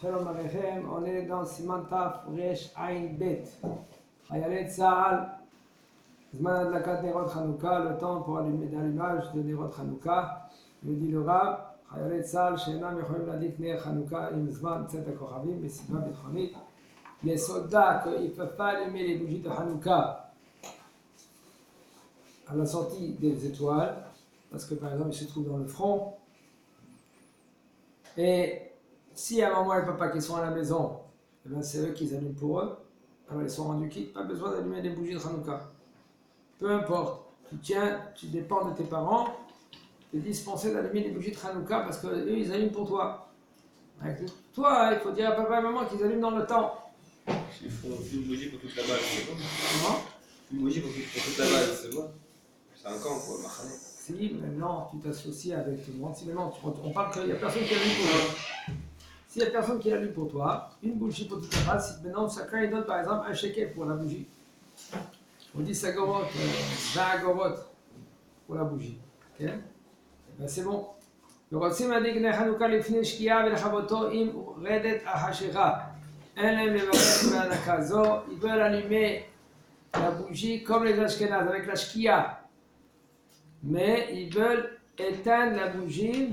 Shalom Aleichem, on est dans Siman Taf Resh Ain Bet. Hayalet Sahal, Zman Adlakat Nerot Chanukah, le temps pour allumer l'allumage de Nerot Chanukah. Il dit le Rav, Hayalet Sahal, She'enam Yecholim Ladik Ner Chanukah, Im Zman Tzet HaKochavim, Besiva Bitchonit. Les soldats qui ne peuvent pas allumer les bougies de Hanouka à la sortie des étoiles, parce que par exemple ils se trouvent dans le front, et si à un moment et papa qui sont à la maison, eh bien c'est eux qui allument pour eux, alors ils sont rendus quittes, pas besoin d'allumer les bougies de Hanouka. Peu importe, tu dépends de tes parents, tu es dispensé d'allumer les bougies de Hanouka parce qu'eux ils allument pour toi. Avec toi, il faut dire à papa et maman qu'ils allument dans le temps. Il faut une bougie pour toute la base, c'est bon. Comment ? Une bougie pour toute la base, c'est bon. C'est un camp, quoi, Mahane. Si maintenant tu t'associes avec tout le monde, si maintenant on parle qu'il n'y a personne qui allume pour toi. S'il n'y a personne qui allume pour toi, une bougie pour toute la base, si maintenant chacun il donne par exemple un shekel pour la bougie. On dit 5 agorot, 20 agorot pour la bougie. Okay? Ben c'est bon. Le רוצים להדליק נר חנוכה לפני שקיעה ולכבותו עם רדת החשיכה. אין להם לברך בהדלקה זו, ils veulent allumer la bougie comme les Ashkénazes avec la shkia. Mais ils veulent éteindre la bougie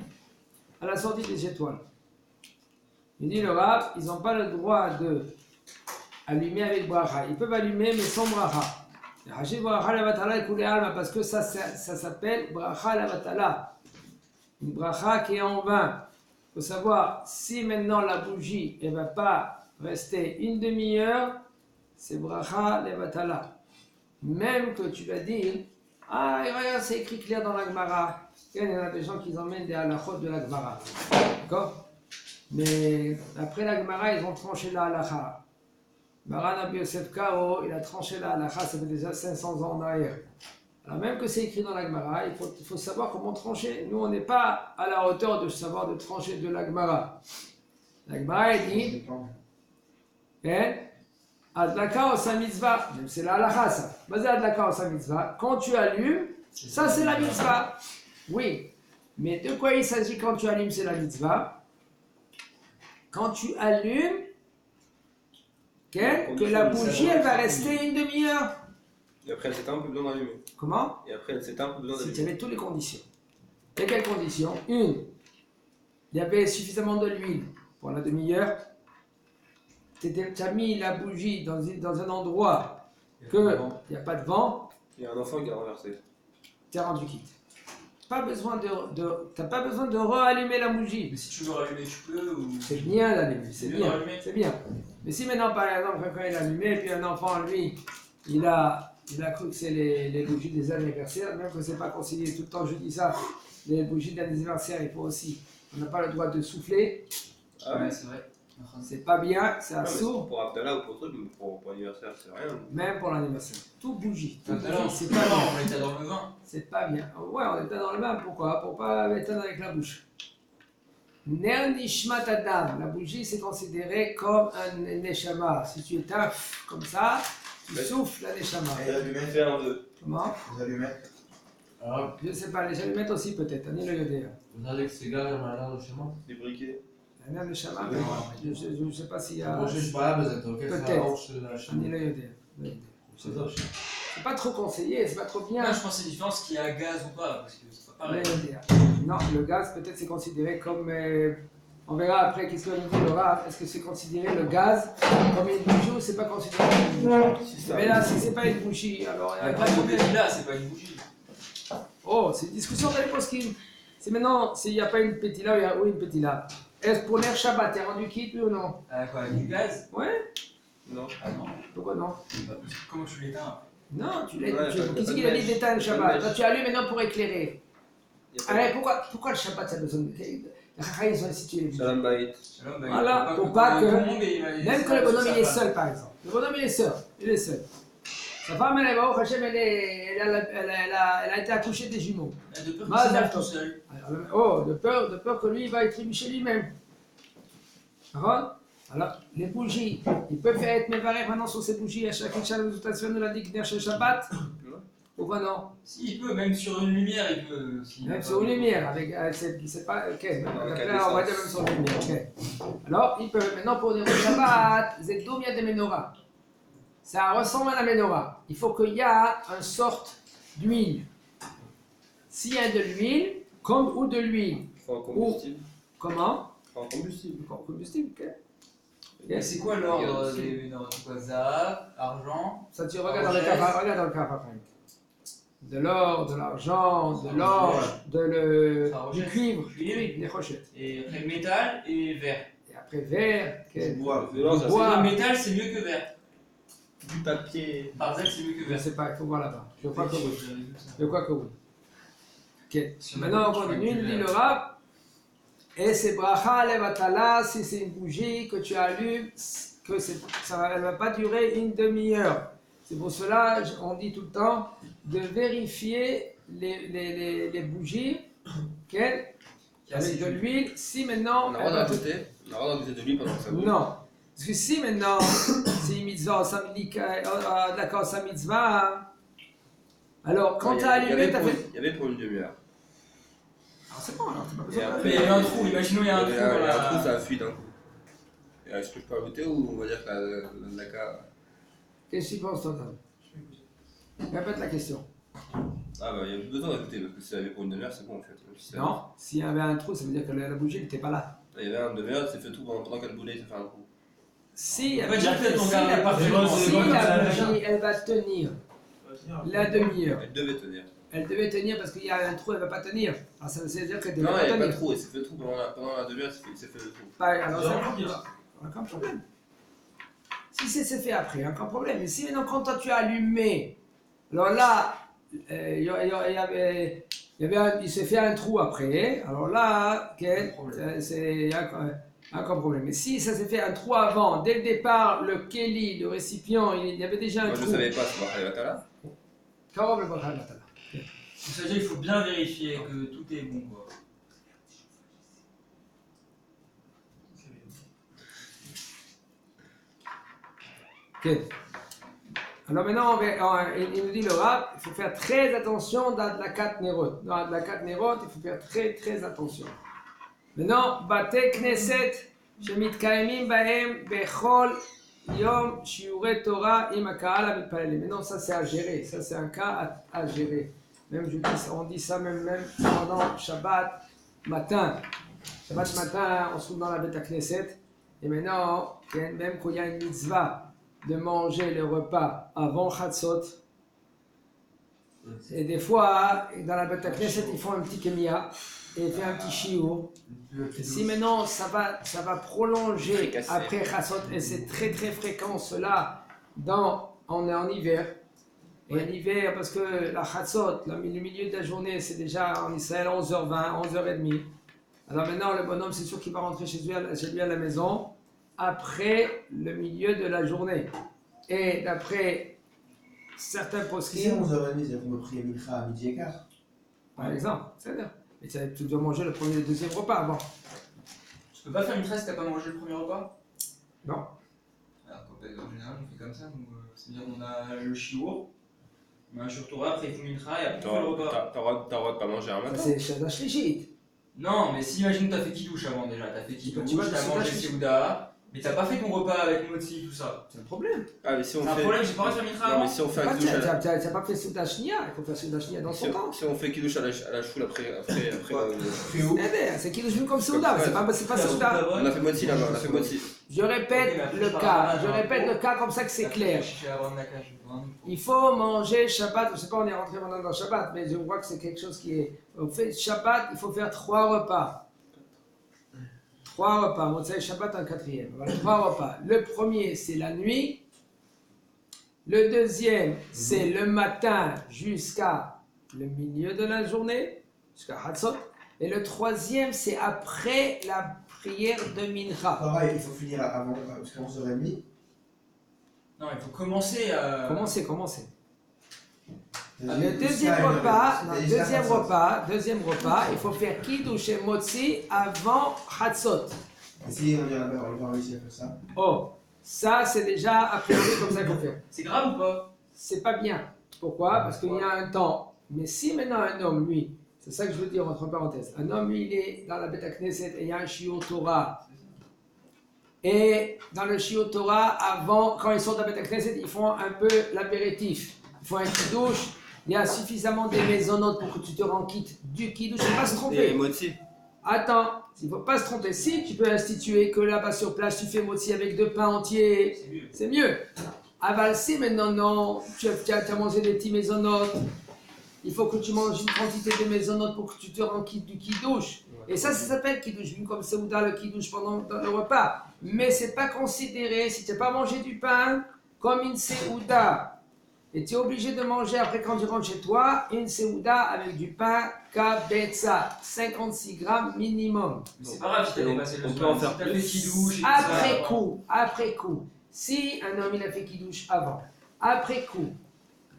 à la sortie des étoiles. Il dit le Rav, ils n'ont pas le droit de allumer avec bracha. Ils peuvent allumer mais sans bracha. Parce que ça s'appelle bracha la batala. Une bracha qui est en vain. Il faut savoir, si maintenant la bougie ne va pas rester une demi-heure, c'est bracha la batala. Même que tu vas dire, ah, regarde, c'est écrit clair dans la Gemara. Il y en a des gens qui emmènent des halachot de la Gemara. D'accord? Mais après la Gemara, ils ont tranché la halacha. Maran Rabbi Yosef Karo, il a tranché la halacha, ça fait déjà 500 ans en arrière. Alors même que c'est écrit dans la Gemara, il faut savoir comment trancher. Nous, on n'est pas à la hauteur de savoir de trancher de la Gemara. La Gemara, elle dit, Adlaka osa mitzvah, même c'est la halacha ça. Basé Adlaka osa mitzvah, quand tu allumes, ça c'est la mitzvah. Oui, mais de quoi il s'agit quand tu allumes, c'est la mitzvah. Quand tu allumes, que la bougie elle va rester une demi-heure. Et après elle s'éteint, plus besoin d'allumer. Comment? Et après elle s'éteint, plus besoin Si d'allumer. tu avais toutes les conditions. Et quelles conditions? Une, il y avait suffisamment de l'huile pour la demi-heure. Tu as mis la bougie dans un endroit qu'il n'y a pas de vent. Il y a un enfant qui a renversé. Tu es rendu quitte. T'as pas besoin de rallumer la bougie. Mais si tu veux rallumer, tu peux ou... C'est bien d'allumer, c'est mieux bien, d'allumer. c'est bien. Mais si maintenant par exemple quelqu'un il a allumé et puis un enfant lui, il a cru que c'est les bougies des anniversaires, même que c'est pas conseillé, tout le temps je dis ça, les bougies d'anniversaire il faut aussi, on n'a pas le droit de souffler, Ah Ouais, c'est vrai. c'est pas bien, c'est Non, mais assourd, pour Abdallah ou pour truc, mais pour l'anniversaire, c'est rien. même pour l'anniversaire. Tout bougie, Tout à l'heure, c'est pas bien. on était dans le vin. C'est pas bien. Ouais, on était dans le bain, pourquoi? Pour pas éteindre avec la bouche. Ner nishmat adam, la bougie c'est considéré comme un neshama. Si tu éteins comme ça, tu souffles la neshama. Et les allumettes, Fais un, deux. Comment? les allumettes. Alors, Je sais pas, les allumettes aussi peut-être, on est le yodéa. vous avez le cigare et malheur chez moi. Des briquets. Un neshama, mais je ne sais pas s'il y a. Bon, je sais pas, vous êtes ok, Peut-être. ça marche la On est chaîne. le yodéa. C'est ça, je sais. C'est pas trop conseillé, c'est pas trop bien. Là, je pense que c'est différent ce qu'il y a gaz ou pas, parce que c'est pas Le pareil. yodéa. Non, le gaz peut-être c'est considéré comme. On verra après qu'est-ce que nous dit le Rav. Est-ce que c'est considéré le gaz comme une bougie ou c'est pas considéré comme une bougie? Mais là, si c'est pas une bougie, alors il y a Après, pas de le problème. petit là, c'est pas une bougie. Oh, c'est une discussion dans les poskim. C'est maintenant, s'il n'y a pas une pétila ou une pétila. Est-ce pour l'air Shabbat, t'es rendu quitte, oui ou non? Quoi, avec du gaz? Ouais. Non. Ah non. Pourquoi non? Comment tu l'éteins? Non, tu l'as Ouais, dit. pas de Qu'est-ce qu'il a dit mèche. d'éteindre le Pas de Shabbat? mèche. Toi, tu allumes maintenant pour éclairer. Il y a pas Allez, pourquoi le Shabbat, ça a besoin de. Les Chachas, ils ont institué. Shalom Bayit. Shalom, bah, Voilà, il faut pour pas que- tout le monde ait- Même quand le bonhomme il est seul, par exemple. Le bonhomme il est seul. Sa femme, elle est Baruch Hashem, elle a été accouchée des jumeaux. De peur Mal qu'il s'énerve d'accord. tout seul. Oh, de peur que lui il va être trébucher lui-même. D'accord? Alors, les bougies, ils peuvent être mévarés maintenant sur ces bougies à chaque échelle de toute façon de la Dikner chez Shabbat. Pourquoi non? Si, il peut, même sur une lumière, il peut. Même sur une lumière, c'est pas. Ok, après, on va dire même sur une lumière. Ok. Alors, il peut. Maintenant, pour dire le Shabbat, c'est d'où vient des menorahs. Ça ressemble à la menorah. Il faut qu'il y ait une sorte d'huile. S'il y a de l'huile, ou de l'huile. Faut un combustible. Comment? Faut un combustible. Combustible, ok. Et c'est quoi l'ordre des menorahs? C'est quoi? Zahav, argent. Ça, tu regardes dans le cas, regarde dans le cas par de l'or, de l'argent, de l'orge, du cuivre, des rochettes. Et après métal et verre. Et après verre, Du bois. Le métal, c'est mieux que verre. Du papier. Par exemple, c'est mieux que je ne verre. sais pas, il faut voir là-bas. Je crois que oui. J'avais vu ça. Je crois que oui. Ok. Maintenant, on continue, il dit le rab. Et c'est bracha levatala, si c'est une bougie que tu allumes, que ça ne va pas durer une demi-heure. C'est pour cela on dit tout le temps de vérifier les bougies avec de l'huile. Si maintenant. On a le droit d'ajouter de l'huile pendant que ça brûle. Non. Parce que si maintenant c'est une mitzvah, d'accord, c'est une mitzvah. Alors quand tu as allumé, tu as fait. Il y avait pour une demi-heure. Alors c'est bon, alors tu pas Et besoin de. après, Mais il y a un trou, imaginons il y a un trou. Il y a dans un la- trou, ça a fui d'un coup. Et est-ce que je peux ajouter ou on va dire que la cas. Qu'est-ce que tu penses, toi? Répète la question. Ah bah il y a plus besoin d'ajouter parce que si ça avait pour une demi-heure, c'est bon en fait. Même si ça- Non, s'il y avait un trou, ça veut dire que la bougie n'était pas là. Il y avait un demi-heure, c'est fait tout pendant qu'elle brûlait, ça fait un trou. Si, En fait, j'ai fait ton gars, la pas bougie, vraiment, si c'est bon, la ça va bougie, elle va tenir la demi-heure. Elle devait tenir. Elle devait tenir parce qu'il y a un trou, elle ne va pas tenir. Alors ça veut dire qu'elle devait Non, pas il n'y avait pas de tenir. trou, et c'est fait le trou pendant la demi-heure, il s'est fait le trou. Alors ça aucun problème. Si c'est fait après, aucun problème. Mais si maintenant quand toi tu as allumé, alors là, il s'est fait un trou après. Alors là, il y a aucun problème. Mais si ça s'est fait un trou avant, dès le départ, le keli, le récipient, il y avait déjà un Moi trou. je savais pas, c'est pas là. Karob le Bakhal Matala. Ça veut dire qu'il faut bien vérifier que tout est bon, quoi. Ok. Alors maintenant, il nous dit le rab, il faut faire très attention dans la 4 Nerot. Dans la 4 Nerot, il faut faire très très attention. Maintenant, Bate Knesset, Shemit Kaemim Bahem, Bechol, Yom, Shiure Torah, Imakal, Amipalele. Maintenant, ça c'est à gérer, ça c'est un cas à gérer. Même on dit ça même pendant Shabbat matin. Shabbat matin, on se trouve dans la Beta Knesset. Et maintenant, même quand il y a une mitzvah, de manger le repas avant Chatzot. Et des fois, dans la Beta Knesset, ils font un petit kémia et fait un petit shiur. Si maintenant ça va prolonger après Chatzot, et c'est très très fréquent cela, on est en hiver. Et en hiver, parce que la Chatzot, le milieu de la journée, c'est déjà en Israël 11h20, 11h30. Alors maintenant, le bonhomme, c'est sûr qu'il va rentrer chez lui à la maison après le milieu de la journée. Et d'après certains Si c'est poskim, 11h30, c'est-à-dire qu'on peut prier Mincha à midi et quart. par exemple, c'est-à-dire, mais tu dois manger le premier et le deuxième repas avant. Tu peux pas faire une tresse si t'as pas mangé le premier repas? Non. Alors, en général, on fait comme ça. C'est-à-dire qu'on a le shiur, on a un shiur Torah, après il faut mincha et après on fait le repas. T'as le droit de pas manger un Ça matin. c'est Shada Shlichit. Non, mais si imagine t'as fait kidouche avant déjà, t'as fait kidouche, Tu vas t'as te mangé faire Seuda, mais t'as pas fait ton repas avec motzi, tout ça. C'est un problème. Ah, mais si on C'est un fait. problème, j'ai pas réussi à faire mincha Non, avant. mais si on fait Tu un kidouche à la. n'as pas fait Souda Shnia, il faut faire Souda Shnia dans son temps. Si on fait kidouche à la choule après. Fais où Eh bien, c'est qui le joue comme Souda, c'est pas Souda. On a fait moitié là-bas, on a fait moitié. Je répète le cas comme ça que c'est clair. Il faut manger Shabbat, je ne sais pas, on est rentré maintenant dans Shabbat, mais je vois que c'est quelque chose qui est. On fait Shabbat, il faut faire 3 repas. 3 repas, Motsai Shabbat un 4e. Voilà, 3 repas. Le premier, c'est la nuit. Le deuxième, c'est le matin jusqu'à le milieu de la journée, jusqu'à Hatzot. Et le troisième, c'est après la prière de Mincha. Pareil, il faut finir avant, parce qu'à 11h30. Non, il faut commencer à. Commencez. Ah, Le deuxième repas, il faut faire Kiddush et Motzi avant Hatzot. Et si on va réussir à faire ça. Oh, ça c'est déjà a priori comme ça qu'on fait. C'est grave ou pas? C'est pas bien. Pourquoi? Parce qu'il y a un temps. Mais si maintenant un homme, lui, c'est ça que je veux dire entre parenthèses, un homme, lui, il est dans la Beth Knesset et il y a un shiur Torah. Et dans le shiur Torah, avant, quand ils sortent de la Beth Knesset, ils font un peu l'apéritif. Ils font un kiddush. Il y a suffisamment de maisonnotes pour que tu te rends quitte du kiddush. Il ne faut pas se Et tromper. motzi. Attends, il ne faut pas se tromper. Si tu peux instituer que là-bas sur place, tu fais motzi avec 2 pains entiers, C'est mieux. c'est mieux. Aval, si maintenant, non, tu as mangé des petits maisonnotes, il faut que tu manges une quantité de maisonnotes pour que tu te rends quitte du kiddush. Et ça s'appelle kiddush, comme Seouda, le kiddush pendant le repas. Mais ce n'est pas considéré, si tu n'as pas mangé du pain, comme une Seouda. Et tu es obligé de manger après quand tu rentres chez toi, une Seouda avec du pain kabetza, 56 grammes minimum. C'est pas grave si t'as dépassé le On peut soir, en faire si t'as fait plus. kidouche et tout Après ça. coup, après coup. Si un homme il a fait kiddush avant, après coup,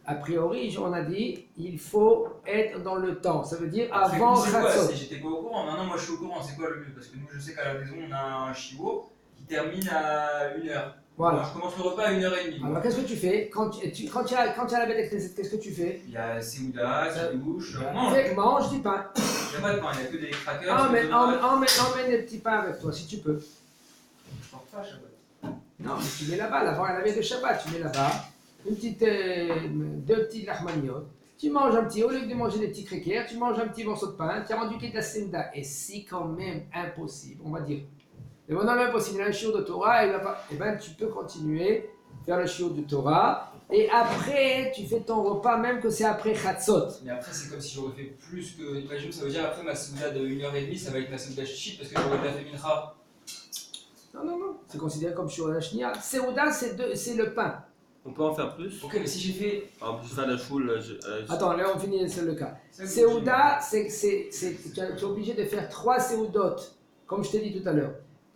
a priori, on a dit, il faut être dans le temps. Ça veut dire Après, avant c'est quoi? Chatzot. J'étais pas au courant. Maintenant, moi je suis au courant. C'est quoi le mieux? Parce que nous, je sais qu'à la maison, on a un chiot qui termine à 1h. Voilà. Je commence le repas à 1h30. Alors qu'est-ce que tu fais quand tu as la bête Knesset, qu'est-ce que tu fais? Il y a Seouda, kidouche, on mange. Mange du pain. Il n'y a pas de pain, il n'y a que des crackers. Emmène les petits pains avec toi si tu peux. Je porte pas, Shabbat. Non, mais tu mets là-bas, la veille de Shabbat, tu mets là-bas une petite, 2 petites lahmaniot. Tu manges un petit, au lieu de manger des petits crackers, tu manges un petit morceau de pain, tu as rendu quitte la Seouda. Et si quand même impossible, on va dire, mais bon, non, même impossible, il y a un shiur de Torah, et ben tu peux continuer, faire le shiur de Torah, et après, tu fais ton repas, même que c'est après Chatzot. Mais après, c'est comme si j'aurais fait plus que. Imagine, ça veut dire après ma Seouda de 1h30, ça va être ma Seouda chichit parce que j'aurais déjà fait mincha. Non, c'est considéré comme shiur de la Shnia. Seouda, c'est le pain. On peut en faire plus. Ok, mais si j'ai fait. Alors, pour faire la choule, Attends, là on finit, c'est le cas. Ça, c'est Seouda, tu es obligé de faire 3 Seoudotes, comme je t'ai dit tout à l'heure.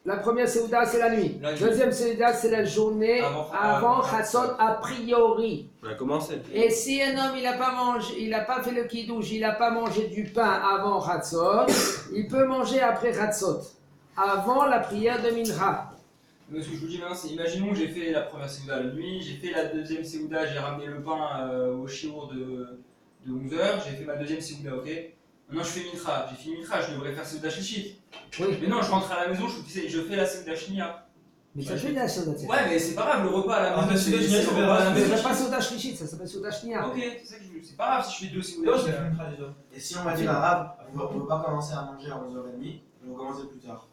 La première Seouda, c'est la nuit. La nuit. Deuxième Seouda, c'est la journée avant Chatzot, a priori. on a commencé. Et si un homme, il n'a pas mangé, il n'a pas fait le kiddush, il n'a pas mangé du pain avant Chatzot, il peut manger après Chatzot, avant la prière de Mincha. Mais ce que je vous dis maintenant, c'est imaginons que j'ai fait la première Seouda la nuit, j'ai fait la deuxième Seouda, j'ai ramené le pain au chiour de 11h, j'ai fait ma deuxième Seouda, ok? Maintenant je fais mincha, j'ai fini mincha, je devrais faire Seouda chichit. Oui, Mais non, je rentre à la maison, je fais la Seouda shnia. mais ça fait de la Seouda. Ouais, mais c'est pas grave, le repas à la Ah, maison, mais Seouda shnia, c'est tu le fais repas à la Mais maison. ça pas Seouda Shlichit, ça s'appelle Seouda Shnia. Ok, c'est ça que je veux, c'est pas grave si je fais 2 Seouda Non, je l'ai shnia. fait déjà. Et si on m'a dit l'arabe, on ne veut pas commencer à manger à 11h30, on va commencer plus tard.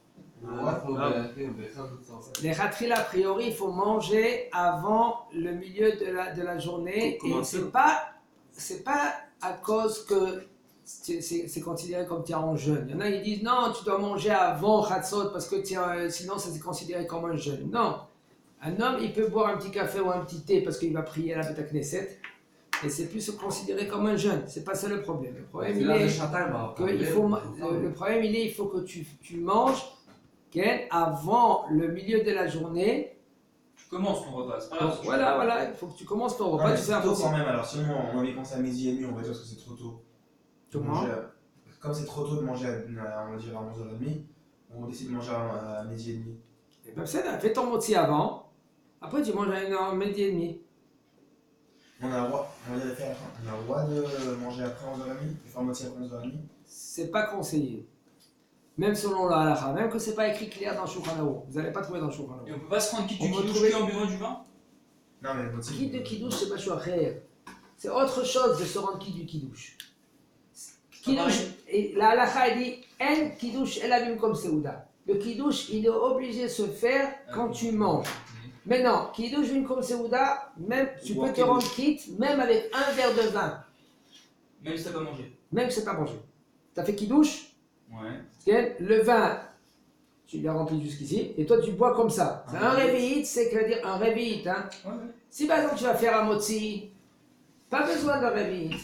Les ratril, a priori, il faut manger avant le milieu de la journée. Comment Et ça c'est pas à cause que c'est considéré comme tu es en jeûne. Il y en a qui disent non, tu dois manger avant Chatzot parce que sinon ça c'est considéré comme un jeûne. Non. Un homme, il peut boire un petit café ou un petit thé parce qu'il va prier à la Beth Knesset. Et c'est plus considéré comme un jeûne. C'est pas ça le problème. Le problème, il est il faut que tu manges avant le milieu de la journée. Tu commences ton repas, c'est pas grave. Donc, voilà, il faut que tu commences ton repas. Ouais, Tu sais c'est tôt impossible. quand même. Alors, si on avait commencé à midi et demi, on va dire que c'est trop tôt. Comment Manger comme c'est trop tôt de manger on va dire à 11h30, on décide de manger à midi et demi. Et ben, fais ton moti avant. Après, tu manges à midi et demi. On a le droit, on va dire on a le droit de manger après 11h30, de faire moitié après 11h30. C'est pas conseillé. Même selon la halakha, même que c'est pas écrit clair dans Shulchan Aruch. Vous n'allez pas trouver dans Shulchan Et Aruch. on peut pas se rendre quitte On du va kidouche trouver- que en buvant du vin? Non, mais moitié. Quitte de kiddush, c'est pas chouacher. C'est autre chose de se rendre quitte du kiddush. Kiddush, et la halakha elle dit en kiddush elavim comme Seouda. Le kiddush, il est obligé de se faire quand tu manges. Maintenant, kiddush vim comme Seouda, même tu peux te rendre quitte même avec un verre de vin, Même si t'as pas mangé. même si c'est pas mangé. Tu as fait kiddush, Ouais. le vin, tu l'as rempli jusqu'ici, et toi tu bois comme ça. C'est un réveillite, c'est que dire un réveillite. Hein. Ouais. Si par exemple tu vas faire un motzi, pas besoin d'un réveillite.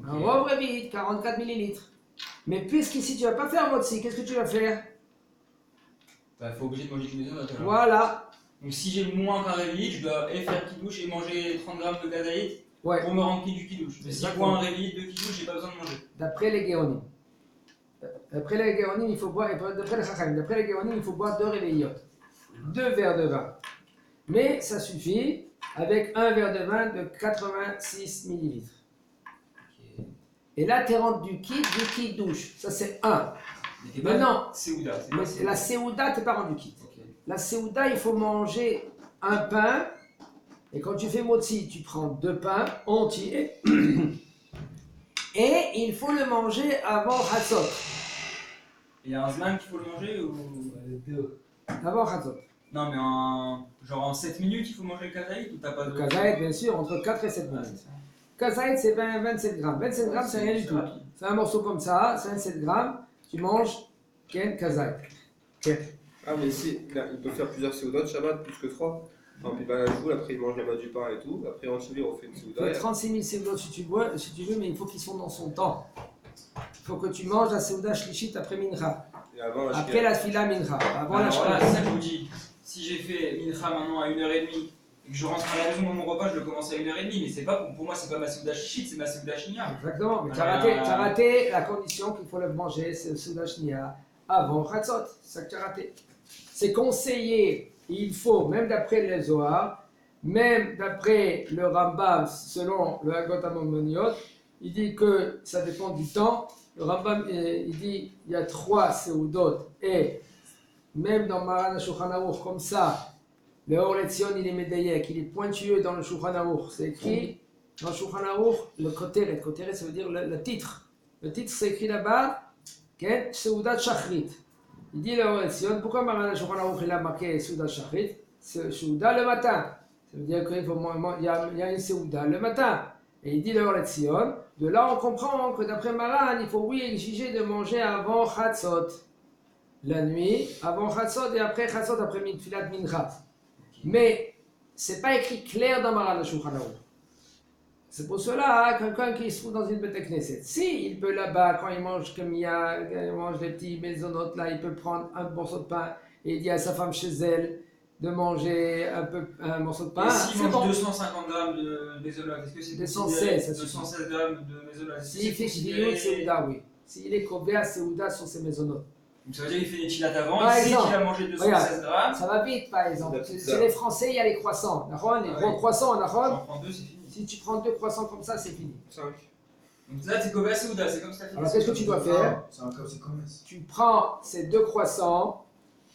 Un gros réveillite, 44 millilitres. Mais puisqu'ici tu vas pas faire un motzi, qu'est-ce que tu vas faire? Bah, faut obligé de manger tous les heures. alors. Voilà. Donc si j'ai moins qu'un réveillite, je dois faire kidouche et manger 30 grammes de gazaït Ouais, pour me rendre quitte du kidouche. Mais si je Exactement. bois un réveillite de kidouche, j'ai pas besoin de manger. d'après les Géonim. D'après les Géonim, il faut boire, d'après les Chachamim, d'après les Géonim, il faut boire 2 réveillotes. 2 verres de vin. Mais ça suffit avec un verre de vin de 86 millilitres. Et là, tu rentres du kit douche. Ça, c'est 1. Maintenant, Séouda. mais la Séouda, tu n'es pas rendu quitte. Ok. La Séouda, il faut manger un pain. Et quand tu fais motzi, tu prends 2 pains entiers. Et il faut le manger avant Hatzot. Il y a un zman qu'il faut le manger ou. Les deux. Avant Hatzot. Non, mais genre en 7 minutes, il faut manger le kazaït ou t'as pas de. Le kazaït, bien sûr, entre 4 et 7 minutes. Kazaït, c'est 27 grammes. 27 grammes, c'est rien du tout. rapide. C'est un morceau comme ça, 27 grammes. Tu manges quel kazaït. Ah, mais si, il peut faire plusieurs Seudot Shabbat, plus que 3. Enfin, puis la joue, après il mange la bas du pain et tout. Après, en Chili, on fait une Il Seuda. faut 36 000 séoudotes si tu veux, mais il faut qu'ils soient dans son temps. Il faut que tu manges la séouda shlichit après mincha. Et avant, la Après la fila mincha. Avant la Alors là, shkina. ça je vous dis, si j'ai fait mincha maintenant à 1h30 et que je rentre à la maison mon repas, je le commence à 1h30, mais c'est pas pour moi, c'est pas ma séouda shlichit, c'est ma séouda shnia. Exactement, mais tu as raté la condition qu'il faut le manger, c'est le séouda shnia, avant chatzot. C'est ça que tu as raté. C'est conseillé, il faut, même d'après les Zohar, même d'après le Rambam, selon le Hagot Amomoniot, il dit que ça dépend du temps. Le Rambam, il dit il y a 3 séoudot et même dans Maran Shulchan Aruch, comme ça, le Or Letzion, il est médaillé, il est pointueux dans le Shulchan Aruch. C'est écrit dans le Shulchan Aruch, le koteret. Koteret, ça veut dire le titre. Le titre, c'est écrit là-bas, Seudat Shachrit. Il dit le Or Letzion, pourquoi Maran Shulchan Aruch il a marqué Seudat Shachrit? C'est Seudat le matin. Ça veut dire qu'il y a une Seuda le matin. Et il dit le Or Letzion. De là, on comprend que d'après Maran, il faut oui exiger de manger avant Chatzot. La nuit, avant Chatzot et après Chatzot, après Filat Mincha. Mais c'est pas écrit clair dans Maran Shulchan Aruch. C'est pour cela, quelqu'un qui se trouve dans une Beit Knesset, si il peut là-bas, quand il mange comme il mange des petits maisonnotes là, il peut prendre un morceau de pain et il dit à sa femme chez elle de manger un morceau de pain. Et s'il C'est mange bon. 250 grammes de mésolol, est-ce que c'est 216, ça considéré 216 grammes de mésolol? S'il fait Shviyut Seuda, oui. S'il est Kobea Seuda sur ses maisonnotes. Donc ça veut dire qu'il fait des chilates avant, Par il sait exemple, qu'il a mangé 216 regarde. grammes. Ça va vite, par exemple. La pizza. Chez les Français, il y a les croissants. Nahon, les gros Ouais. croissants, Nahon. J'en prends 2, c'est fini. Si tu prends 2 croissants comme ça, c'est fini. 5. Donc là, c'est Koba Souda, c'est comme ça. Alors, qu'est-ce que tu dois faire? C'est un cas, c'est commerce. Tu prends ces 2 croissants,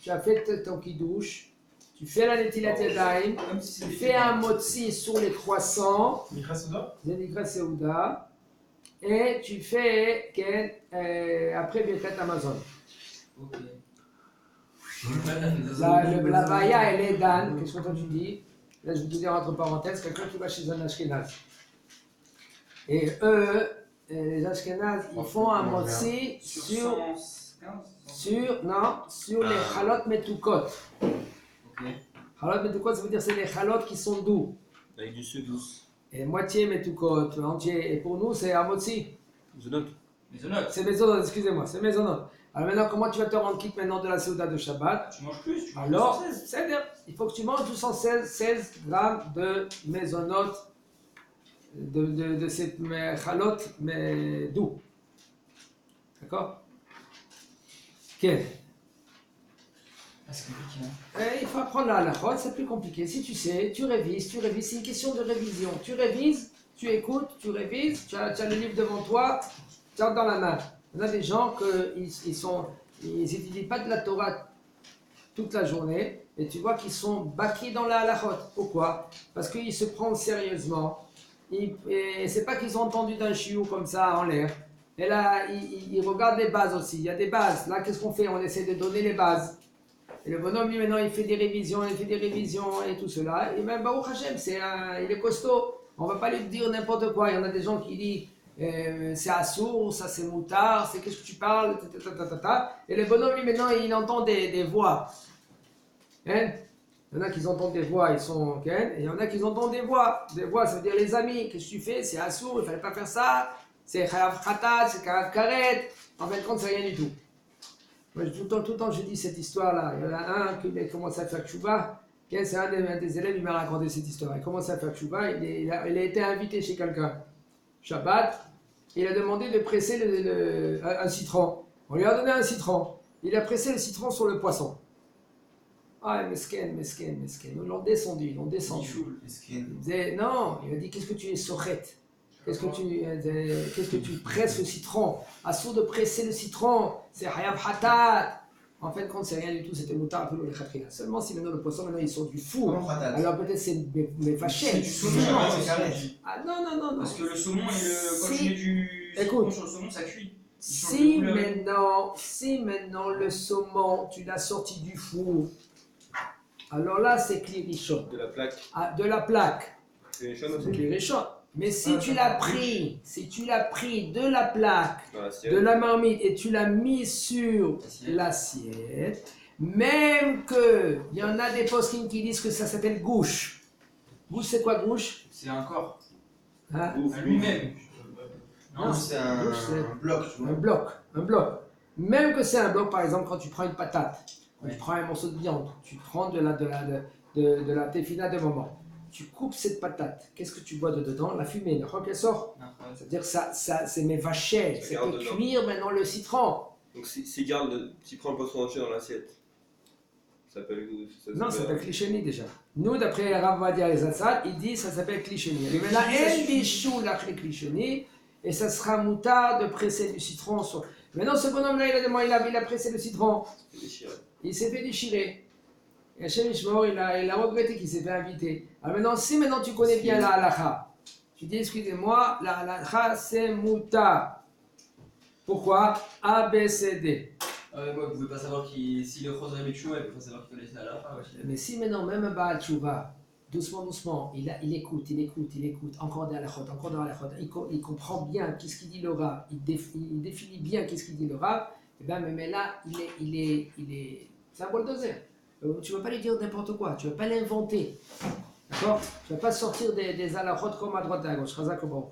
tu as fait ton kidouche, tu fais la netilat yadayim, Comme si tu c'était fais un motzi sur les croissants, Mikra Soda Zenikra Seuda, et tu fais après Birkat Amazon. Ok. La baya, elle est Dan. Qu'est-ce que toi tu dis? Là, je vais te dire entre parenthèses, quelqu'un qui va chez un Ashkenaz. Et eux, les Ashkenaz, ils font un motzi Sur 115 sur les chalot metukot. Ok. Chalot metukot, ça veut dire c'est les chalot qui sont doux. Avec du sucre douce. Et moitié metukot, entier. Et pour nous, c'est un motzi. Je note. Maisonnette. C'est maisonnot, excusez-moi, c'est maisonnot. Alors maintenant, comment tu vas te rendre quitte maintenant de la Seuda de Shabbat? Tu manges plus, tu manges Alors, 216. c'est-à-dire, il faut que tu manges 216 grammes de maisonnot, de cette chalot, mais doux. D'accord? Ok. Ah, c'est compliqué. Hein. Il faut apprendre la halachot, c'est plus compliqué. Si tu sais, tu révises, c'est une question de révision. Tu révises, tu écoutes, tu révises, tu as le livre devant toi, tu as dans la main. On a des gens ils n'étudient pas de la Torah toute la journée et tu vois qu'ils sont baqués dans la halachot. Pourquoi? Parce qu'ils se prennent sérieusement. Et c'est pas qu'ils ont entendu d'un chiou comme ça en l'air. Et là, ils regardent les bases aussi. Il y a des bases. Là, qu'est-ce qu'on fait? On essaie de donner les bases. Et le bonhomme, lui, maintenant, il fait des révisions et tout cela. Et même Baruch Hashem, il est costaud. On ne va pas lui dire n'importe quoi. Il y en a des gens qui disent c'est assourd, ça c'est moutard, c'est qu'est-ce que tu parles, Et le bonhomme, lui, maintenant, il entend des voix. Hein? Il y en a qui entendent des voix, ils sont. Et il y en a qui entendent des voix. Des voix, ça veut dire les amis. Qu'est-ce que tu fais? C'est assourd, il ne fallait pas faire ça. C'est chayav khatat, c'est chayav karet. En fin de compte, c'est rien du tout. Moi, tout le temps, je dis cette histoire-là. Il y en a un qui a commencé à faire tchouba. C'est un des élèves, il m'a raconté cette histoire. Il commence à faire tchouba, il a été invité chez quelqu'un. Shabbat, il a demandé de presser un citron. On lui a donné un citron. Il a pressé le citron sur le poisson. Ah, mesken. Ils l'ont descendu. Miskin. Il disait, non, il a dit, qu'est-ce que tu es sochette? Qu'est-ce que tu presses le citron? Assour de presser le citron, c'est hayab hatat. En fin de compte, c'est rien du tout, c'était moutar peu le khatrina. Seulement si maintenant le poisson, maintenant ils sont du four. Comment patate? Alors peut-être c'est mes vachets. C'est du saumon, Saumon, hein, c'est aussi. carré. Ah non. Parce que le saumon, quand tu mets du Écoute. saumon sur le saumon, ça cuit. Si maintenant le saumon, tu l'as sorti du four, alors là c'est clirichon. De la plaque. Ah, de la plaque, C'est une chaîne c'est aussi. clirichon. Mais si tu l'as pris, de la plaque, Dans de l'assiette. la marmite et tu l'as mis sur l'assiette, même que il y en a des poskim qui disent que ça s'appelle gouche. Gouche, c'est quoi gouche? C'est un corps. Hein? Ouf. À lui-même. Non, C'est un bloc, tu Un vois. bloc. Même que c'est un bloc, par exemple, quand tu prends une patate, quand Ouais. tu prends un morceau de viande, tu prends de la tefila de moment, tu coupes cette patate, qu'est-ce que tu vois de dedans? La fumée, le roc, elle sort. C'est-à-dire que ça, c'est mes vachets, Ça c'est garde pour dedans. cuire maintenant le citron. Donc si garde, tu prends le poisson entier dans l'assiette. Ça s'appelle. Non, ça s'appelle cliché déjà. Nous, d'après Rav Vadia et Zatzal, il dit ça s'appelle cliché. Il met la en bichou la cliché et ça sera moutard de presser du citron sur. Maintenant, ce bonhomme-là, il a pressé le citron. C'est déchiré. Il s'est fait déchirer. Et Hachem Ishmael, il a regretté qu'il s'est fait inviter. Alors maintenant, si maintenant tu connais bien la halakha, tu dis, excusez-moi, la halakha c'est mouta. Pourquoi? A, B, C, D. Moi, vous pouvez pas savoir si le Khosre Betchou, elle peut pas savoir qu'il connaissait à la fin. Mais si maintenant, même un Baal Tshuva, doucement, il écoute, encore des halakhot, il comprend bien qu'est-ce qu'il dit le Rav, il définit bien qu'est-ce qu'il dit le Rav, et bien, mais là, c'est un bulldozer. Tu ne vas pas lui dire n'importe quoi, tu ne vas pas l'inventer. D'accord? Tu ne vas pas sortir des halakhot comme à droite et à gauche. Chazak au bord.